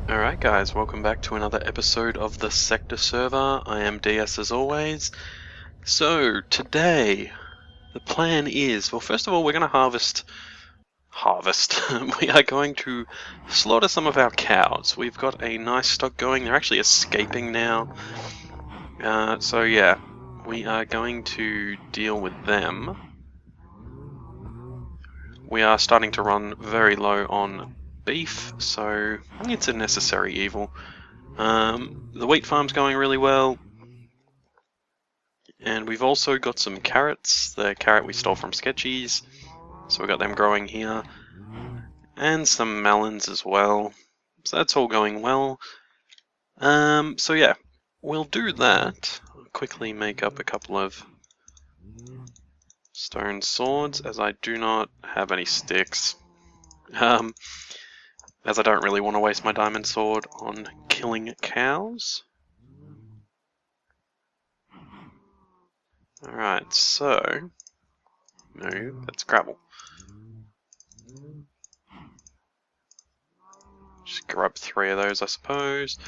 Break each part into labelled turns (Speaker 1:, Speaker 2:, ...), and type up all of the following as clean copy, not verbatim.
Speaker 1: Alright guys, welcome back to another episode of the Sector server. I am DS as always. So, today, the plan is, well first of all we're going to harvest. We are going to slaughter some of our cows. We've got a nice stock going, they're actually escaping now. So yeah, we are going to deal with them. We are starting to run very low on beef, so it's a necessary evil. The wheat farm's going really well, and we've also got some carrots, the carrot we stole from Sketchies, so we've got them growing here, and some melons as well, so that's all going well. So yeah, we'll do that. I'll quickly make up a couple of stone swords, as I do not have any sticks, as I don't really want to waste my diamond sword on killing cows. Alright, so... no, that's gravel. Just grab 3 of those, I suppose.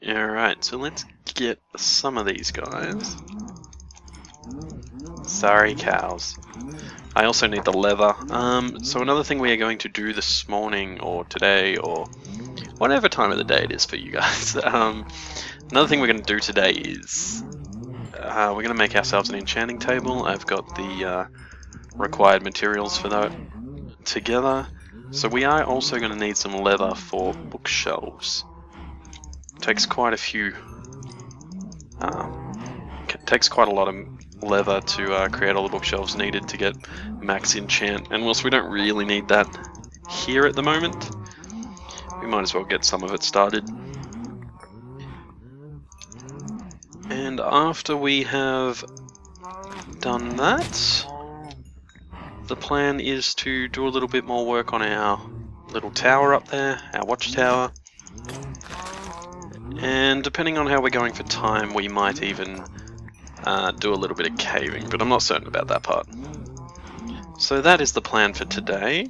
Speaker 1: Alright, so let's get some of these guys. Sorry, cows. I also need the leather. So another thing we are going to do this morning, or today, or whatever time of the day it is for you guys. Another thing we're going to do today is we're going to make ourselves an enchanting table. I've got the required materials for that together. So we are also going to need some leather for bookshelves. Takes quite a few. Takes quite a lot of leather to create all the bookshelves needed to get max enchant. And whilst we don't really need that here at the moment, we might as well get some of it started. And after we have done that, the plan is to do a little bit more work on our little tower up there, our watchtower. And depending on how we're going for time, we might even do a little bit of caving, but I'm not certain about that part. So that is the plan for today.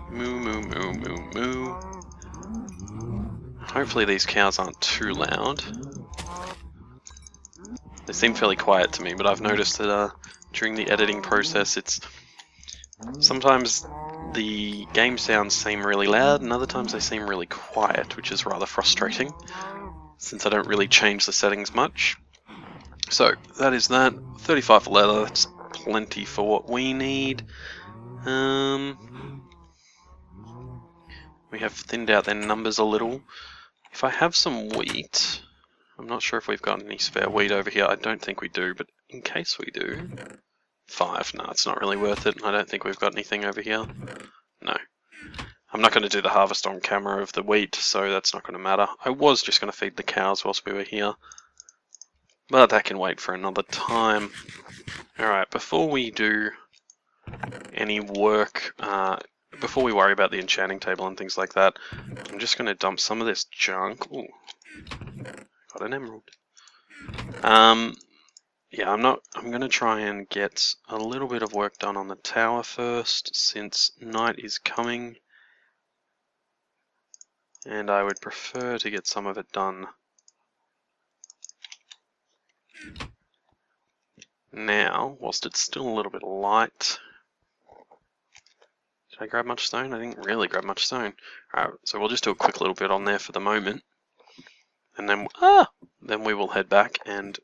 Speaker 1: Moo, moo, moo, moo, moo. Hopefully these cows aren't too loud. They seem fairly quiet to me, but I've noticed that during the editing process, it's sometimes the game sounds seem really loud, and other times they seem really quiet, which is rather frustrating, since I don't really change the settings much. So that is that. 35 for leather. That's plenty for what we need. We have thinned out their numbers a little. If I have some wheat, I'm not sure if we've got any spare wheat over here. I don't think we do, but in case we do... 5. No, it's not really worth it. I don't think we've got anything over here. No. I'm not going to do the harvest on camera of the wheat, so that's not going to matter. I was just going to feed the cows whilst we were here, but that can wait for another time. Alright, before we do any work, before we worry about the enchanting table and things like that, I'm just going to dump some of this junk. Ooh, got an emerald. Yeah, I'm going to try and get a little bit of work done on the tower first, since night is coming. And I would prefer to get some of it done now, whilst it's still a little bit light. Did I grab much stone? I didn't really grab much stone. Alright, so we'll just do a quick little bit on there for the moment. And then we will head back and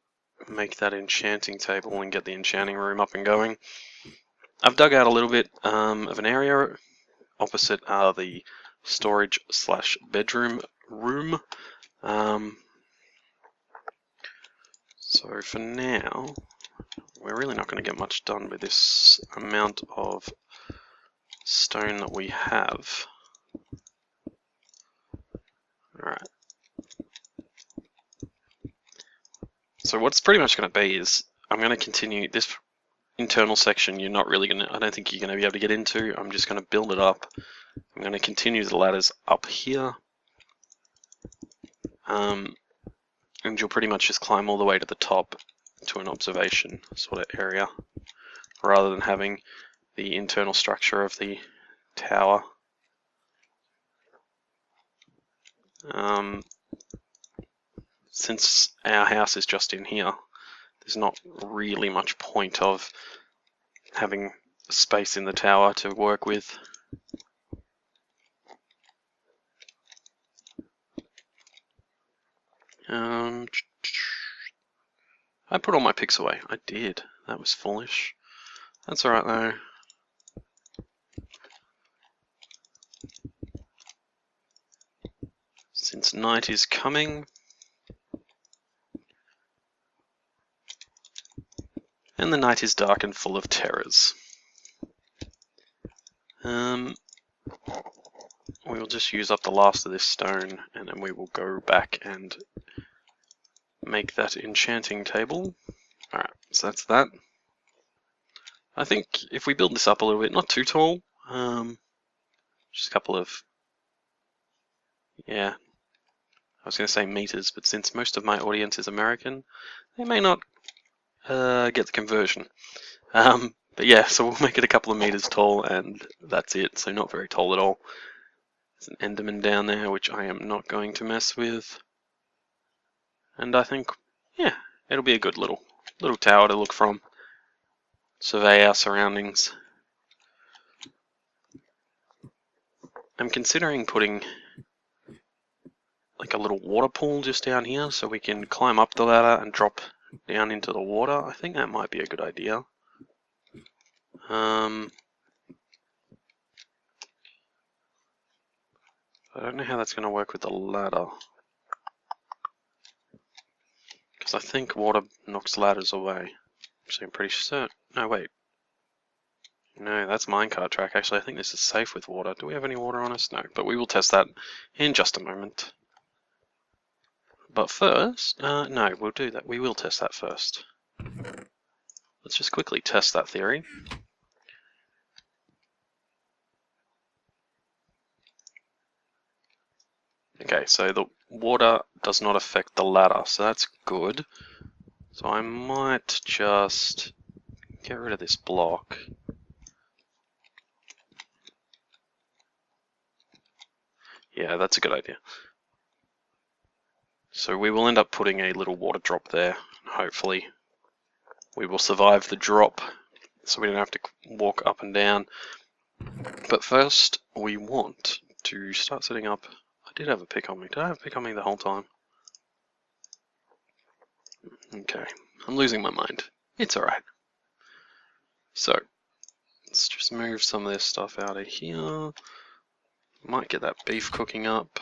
Speaker 1: make that enchanting table and get the enchanting room up and going. I've dug out a little bit of an area opposite the storage / bedroom room. So for now, we're really not going to get much done with this amount of stone that we have. Alright. So what's pretty much going to be is, I'm going to continue this internal section. You're not really going to, I don't think you're going to be able to get into. I'm just going to build it up. I'm going to continue the ladders up here. And you'll pretty much just climb all the way to the top to an observation sort of area, rather than having the internal structure of the tower Since our house is just in here, there's not really much point of having space in the tower to work with. I put all my picks away. I did. That was foolish. That's alright though. Since night is coming, and the night is dark and full of terrors. We will just use up the last of this stone, and then we will go back and make that enchanting table. Alright, so that's that. I think if we build this up a little bit, not too tall, just a couple of, yeah, I was going to say meters, but since most of my audience is American, they may not get the conversion. But yeah, so we'll make it a couple of meters tall, and that's it, so not very tall at all. There's an Enderman down there, which I am not going to mess with. And I think, yeah, it'll be a good little tower to look from. Survey our surroundings. I'm considering putting like a little water pool just down here so we can climb up the ladder and drop down into the water. I think that might be a good idea. I don't know how that's going to work with the ladder, because I think water knocks ladders away. So I'm pretty certain. No, wait. No, that's minecart track. Actually, I think this is safe with water. Do we have any water on us? No, but we will test that in just a moment. But first, no, we'll do that. We will test that first. Let's just quickly test that theory. Okay, so the water does not affect the ladder, so that's good. So I might just get rid of this block. Yeah, that's a good idea. So we will end up putting a little water drop there. Hopefully we will survive the drop, so we don't have to walk up and down. But first we want to start setting up. I did have a pick on me. Did I have a pick on me the whole time? Okay, I'm losing my mind. It's alright. So let's just move some of this stuff out of here. Might get that beef cooking up.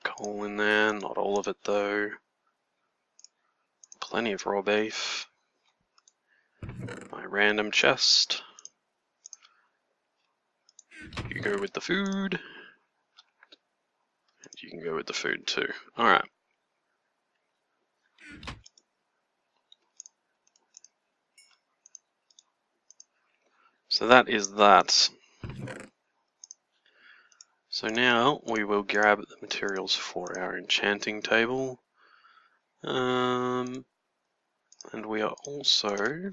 Speaker 1: Coal in there, not all of it though. Plenty of raw beef. My random chest. You go with the food. And you can go with the food too. Alright. So that is that. So now we will grab the materials for our enchanting table. And we are also,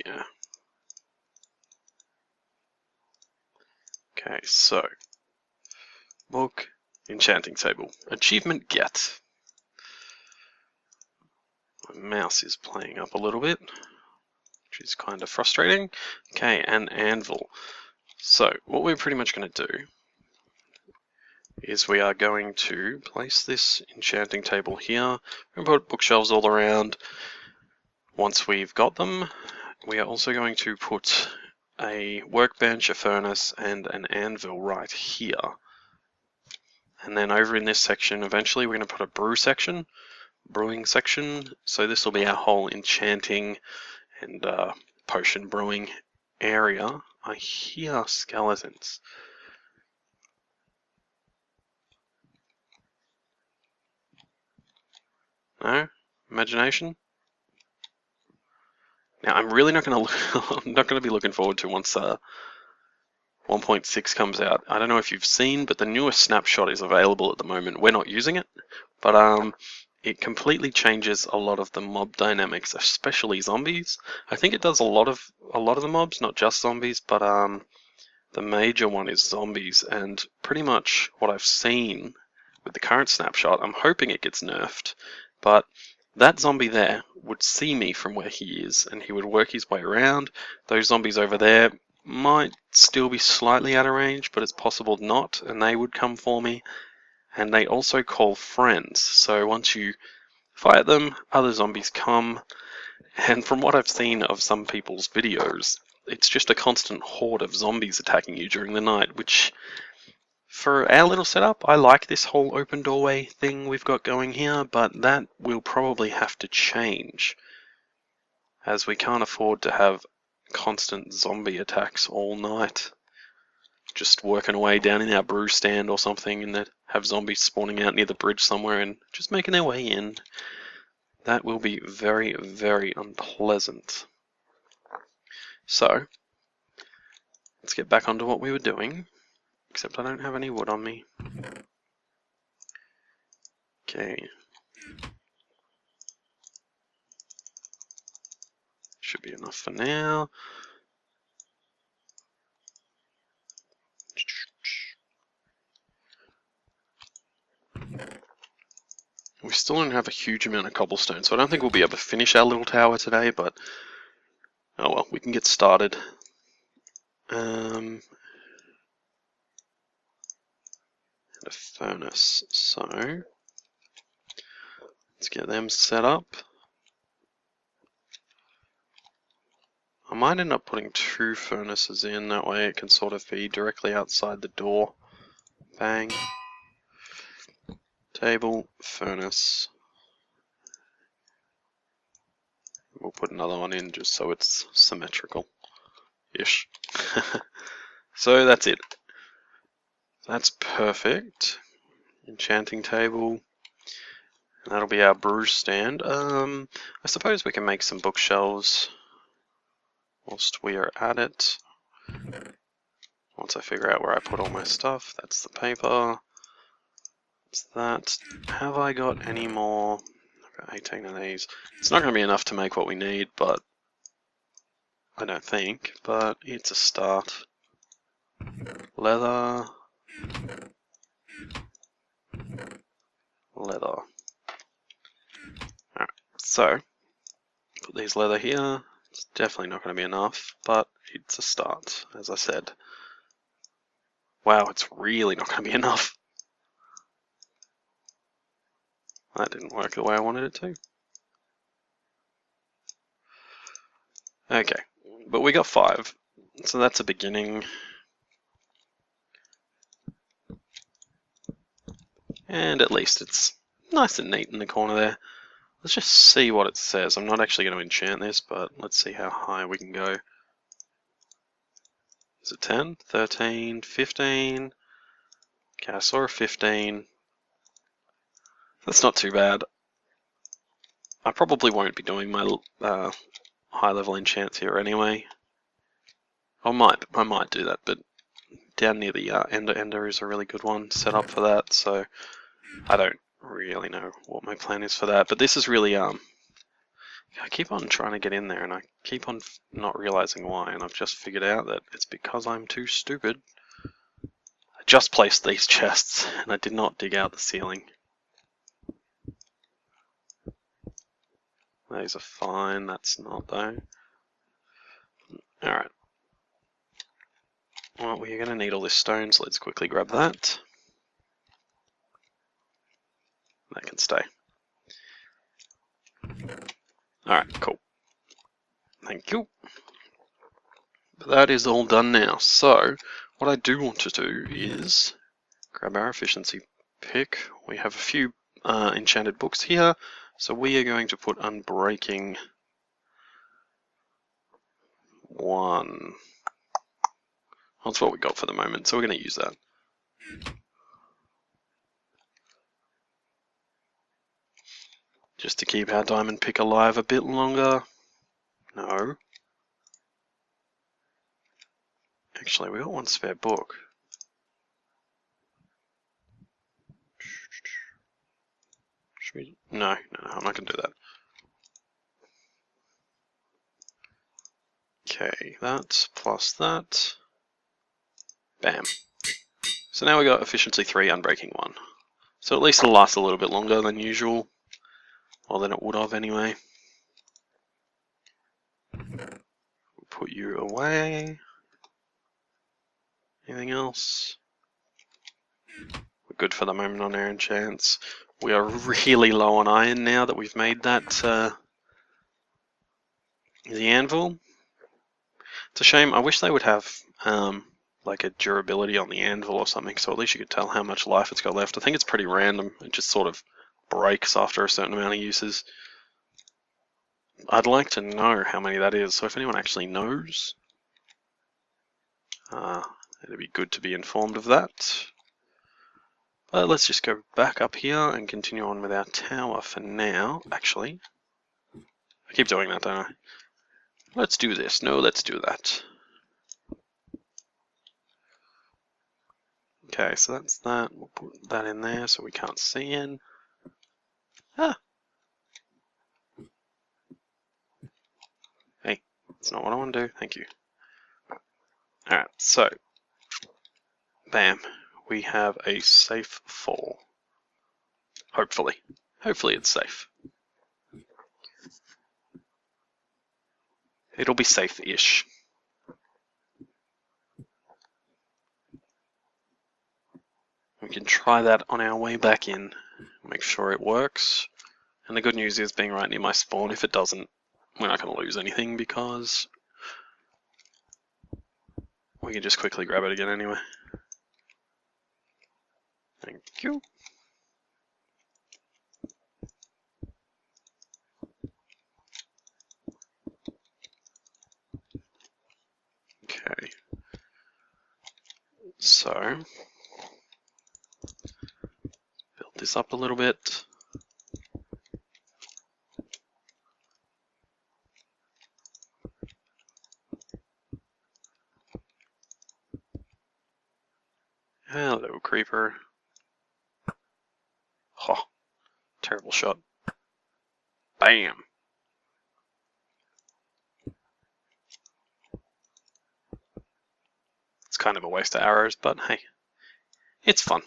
Speaker 1: yeah. Okay, so book, enchanting table, achievement get. My mouse is playing up a little bit, which is kind of frustrating. Okay, an anvil. So what we're pretty much going to do is we are going to place this enchanting table here and put bookshelves all around. Once we've got them, we are also going to put a workbench, a furnace, and an anvil right here. And then over in this section, eventually we're going to put a brewing section. So this will be our whole enchanting and potion brewing area. I hear skeletons. No? Imagination? Now I'm really not going to be looking forward to once 1.6 comes out. I don't know if you've seen, but the newest snapshot is available at the moment. We're not using it, but it completely changes a lot of the mob dynamics, especially zombies. I think it does a lot of the mobs, not just zombies, but the major one is zombies, and pretty much what I've seen with the current snapshot, I'm hoping it gets nerfed, but that zombie there would see me from where he is, and he would work his way around. Those zombies over there might still be slightly out of range, but it's possible not, and they would come for me. And they also call friends, so once you fight them, other zombies come, and from what I've seen of some people's videos, it's just a constant horde of zombies attacking you during the night, which, for our little setup, I like this whole open doorway thing we've got going here, but that will probably have to change, as we can't afford to have constant zombie attacks all night. Just working away down in our brew stand or something, and then have zombies spawning out near the bridge somewhere and just making their way in. That will be very, very unpleasant. So, let's get back onto what we were doing. Except I don't have any wood on me. Okay. Should be enough for now. We still don't have a huge amount of cobblestone, so I don't think we'll be able to finish our little tower today, but oh well, we can get started. And a furnace, so let's get them set up. I might end up putting 2 furnaces in, that way it can sort of be directly outside the door. Bang. Table, furnace. We'll put another one in just so it's symmetrical-ish. So that's it. That's perfect. Enchanting table. That'll be our brew stand. I suppose we can make some bookshelves whilst we are at it. Once I figure out where I put all my stuff, that's the paper. That's that. Have I got any more? I've got 18 of these. It's not going to be enough to make what we need, but I don't think. But it's a start. Leather. Leather. Alright, so put these leather here. It's definitely not going to be enough, but it's a start, as I said. Wow, it's really not going to be enough. That didn't work the way I wanted it to. Okay, but we got 5, so that's a beginning. And at least it's nice and neat in the corner there. Let's just see what it says. I'm not actually going to enchant this, but let's see how high we can go. Is it 10, 13, 15? Okay, I saw a 15. That's not too bad. I probably won't be doing my high level enchants here anyway. I might do that, but down near the Ender is a really good one set up for that, so I don't really know what my plan is for that. But this is really I keep on trying to get in there and I keep on not realizing why, and I've just figured out that it's because I'm too stupid. I just placed these chests and I did not dig out the ceiling. These are fine, that's not though. Alright. Well, we're going to need all this stone, so let's quickly grab that. That can stay. Alright, cool. Thank you. But that is all done now. So, what I do want to do is grab our efficiency pick. We have a few enchanted books here, so we are going to put Unbreaking 1. That's what we got for the moment, so we're going to use that. Just to keep our diamond pick alive a bit longer. No. Actually, we got 1 spare book. No, I'm not going to do that. Okay, that plus that. Bam. So now we got efficiency 3, unbreaking 1. So at least it'll last a little bit longer than usual. Or than it would have anyway. We'll put you away. Anything else? We're good for the moment on our enchants. We are really low on iron now that we've made that the anvil. It's a shame. I wish they would have like a durability on the anvil or something, so at least you could tell how much life it's got left. I think it's pretty random. It just sort of breaks after a certain amount of uses. I'd like to know how many that is, so if anyone actually knows, it'd be good to be informed of that. But let's just go back up here and continue on with our tower for now. Actually, I keep doing that, don't I? Let's do this. No, let's do that. Okay, so that's that. We'll put that in there so we can't see in. Ah! Hey, that's not what I want to do. Thank you. Alright, so, bam. We have a safe fall. Hopefully. Hopefully it's safe. It'll be safe-ish. We can try that on our way back in. Make sure it works. And the good news is being right near my spawn, if it doesn't, we're not going to lose anything because we can just quickly grab it again anyway. Thank you. Okay. So, build this up a little bit. Hello, creeper. Oh, terrible shot. Bam! It's kind of a waste of arrows, but hey, it's fun.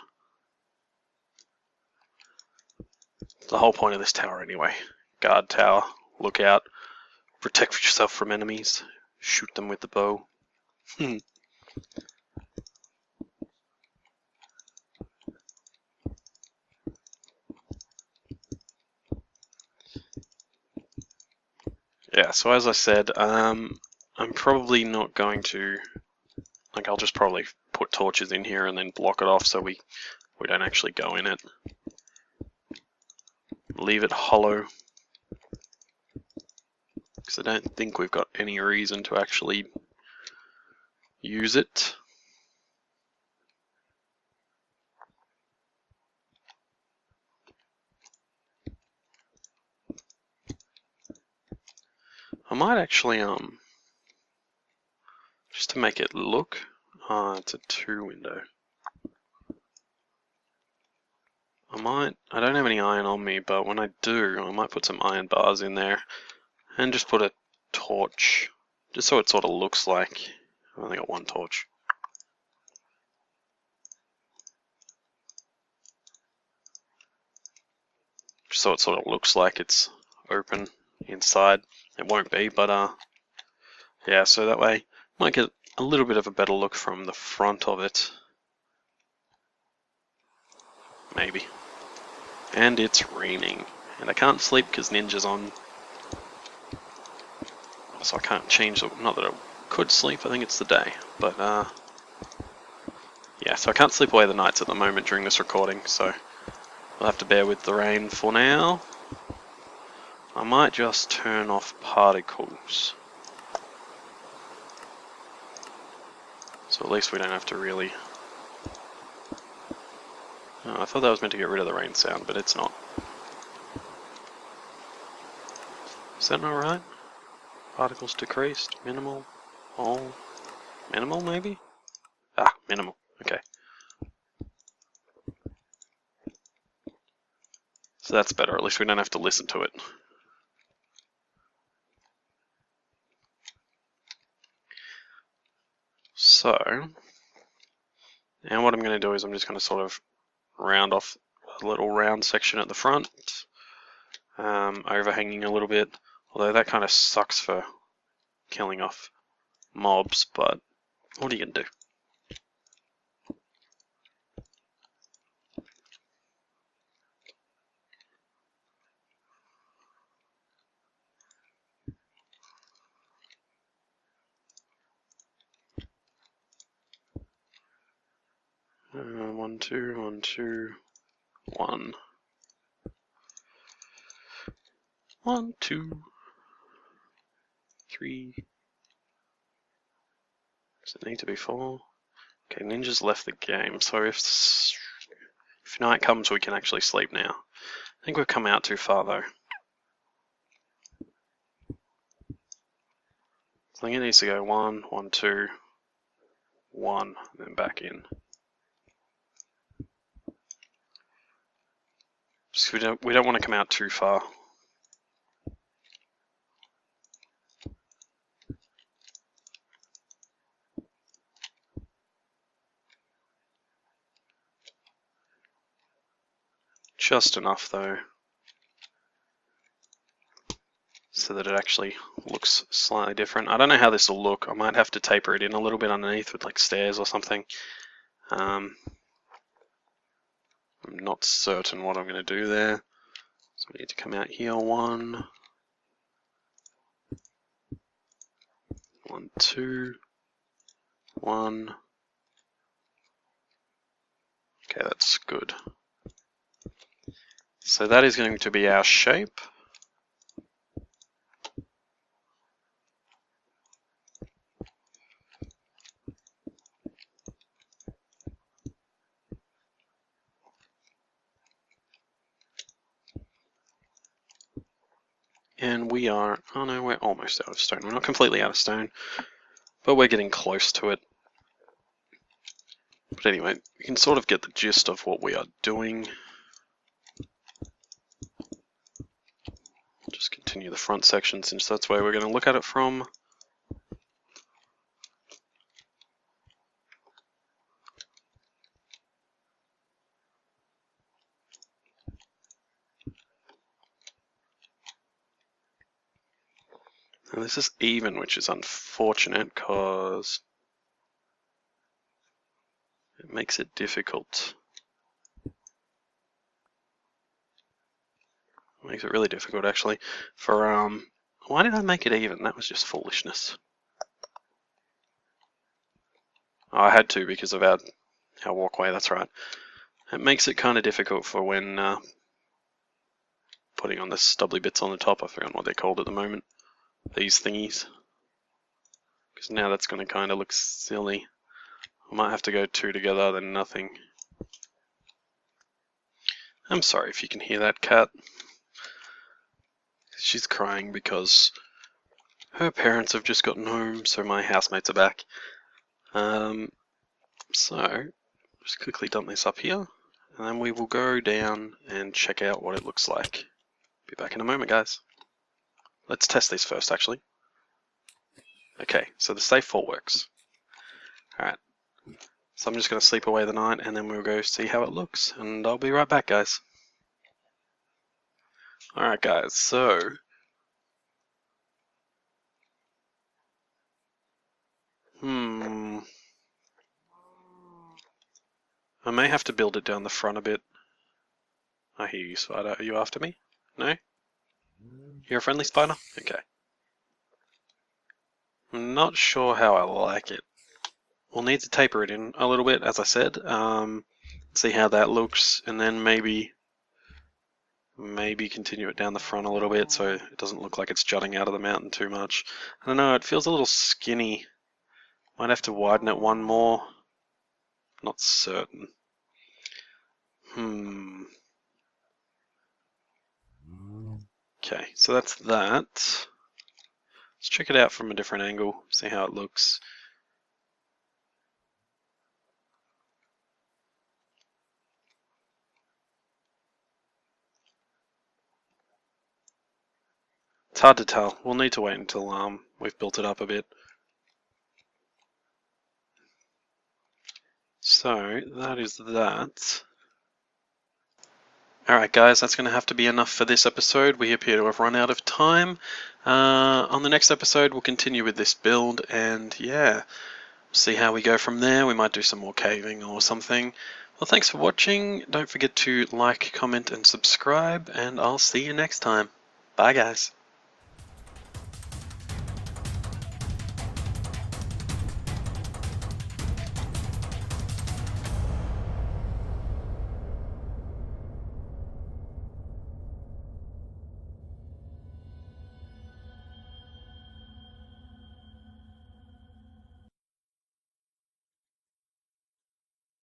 Speaker 1: The whole point of this tower anyway. Guard tower, look out, protect yourself from enemies, shoot them with the bow. Yeah, so as I said, I'm probably not going to, like, I'll just probably put torches in here and then block it off so we don't actually go in it. Leave it hollow, because I don't think we've got any reason to actually use it. I might actually, just to make it look, it's a 2 window. I don't have any iron on me, but when I do, I might put some iron bars in there and just put a torch, just so it sort of looks like, I've only got one torch. Just so it sort of looks like it's open inside. It won't be, but yeah, so that way might get a little bit of a better look from the front of it. Maybe. And it's raining. And I can't sleep because Ninja's on. So I can't change the, not that I could sleep, I think it's the day. But yeah, so I can't sleep away the nights at the moment during this recording, so we'll have to bear with the rain for now. I might just turn off particles. So at least we don't have to really... Oh, I thought that was meant to get rid of the rain sound, but it's not. Is that not right? Particles decreased, minimal, all, minimal maybe? Ah, minimal, okay. So that's better, at least we don't have to listen to it. So, now what I'm going to do is I'm just going to sort of round off a little round section at the front, overhanging a little bit, although that kind of sucks for killing off mobs, but what are you going to do? One, two, 1, 2, 1. 1, 2, 3. Does it need to be 4? Okay, Ninja's left the game, so if night comes we can actually sleep now. I think we've come out too far though. I think it needs to go 1, 1, 2, 1, and then back in. Just we don't want to come out too far. Just enough though, so that it actually looks slightly different. I don't know how this will look. I might have to taper it in a little bit underneath with like stairs or something. I'm not certain what I'm going to do there. So we need to come out here 1, 1, 2, 1. Okay, that's good. So that is going to be our shape. And we are, oh no, we're almost out of stone. We're not completely out of stone, but we're getting close to it. But anyway, you can sort of get the gist of what we are doing. Just continue the front section since that's where we're going to look at it from. Now this is even, which is unfortunate because it makes it difficult. It makes it really difficult actually for why did I make it even? That was just foolishness. Oh, I had to because of our walkway, that's right. It makes it kind of difficult for when putting on the stubbly bits on the top. I forgot what they're called at the moment. These thingies. Because now that's going to kind of look silly. I might have to go 2 together, then nothing. I'm sorry if you can hear that cat. She's crying because her parents have just gotten home, so my housemates are back. So, just quickly dump this up here, and then we will go down and check out what it looks like. Be back in a moment, guys. Let's test this first, actually. Okay, so the safe fall works. Alright, so I'm just going to sleep away the night, and then we'll go see how it looks, and I'll be right back, guys. Alright, guys, so I may have to build it down the front a bit. I hear you, spider. Are you after me? No? You're a friendly spider? Okay. I'm not sure how I like it. We'll need to taper it in a little bit, as I said. See how that looks, and then maybe continue it down the front a little bit so it doesn't look like it's jutting out of the mountain too much. I don't know, it feels a little skinny. Might have to widen it one more. Not certain. Okay, so that's that. Let's check it out from a different angle, see how it looks. It's hard to tell. We'll need to wait until we've built it up a bit. So that is that. Alright guys, that's going to have to be enough for this episode. We appear to have run out of time. On the next episode we'll continue with this build and yeah, see how we go from there. We might do some more caving or something. Well, thanks for watching. Don't forget to like, comment and subscribe, and I'll see you next time. Bye guys.